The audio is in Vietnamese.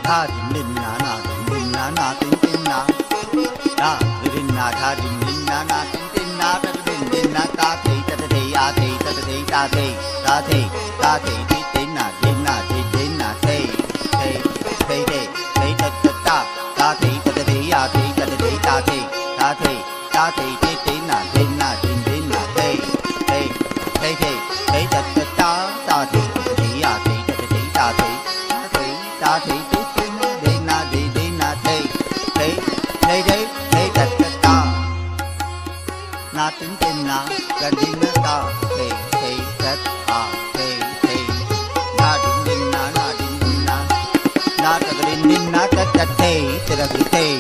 tha din na na din na na din na da din na tha din na na din na da din na ta thầy ta thầy a thầy ta thầy ta thầy ta thầy ta thầy din na thầy thầy thầy thầy thầy ta ta thầy ta thầy a thầy ta thầy ta thầy ta thầy ta thầy din na thầy thầy thầy thầy thầy ta ta thầy thầy a thầy ta thầy ta thầy ta thầy din na thầy thầy thầy thầy ta na tin na gần din na ta thầy thầy ta thầy thầy na din na na ta gần din na ta thầy thầy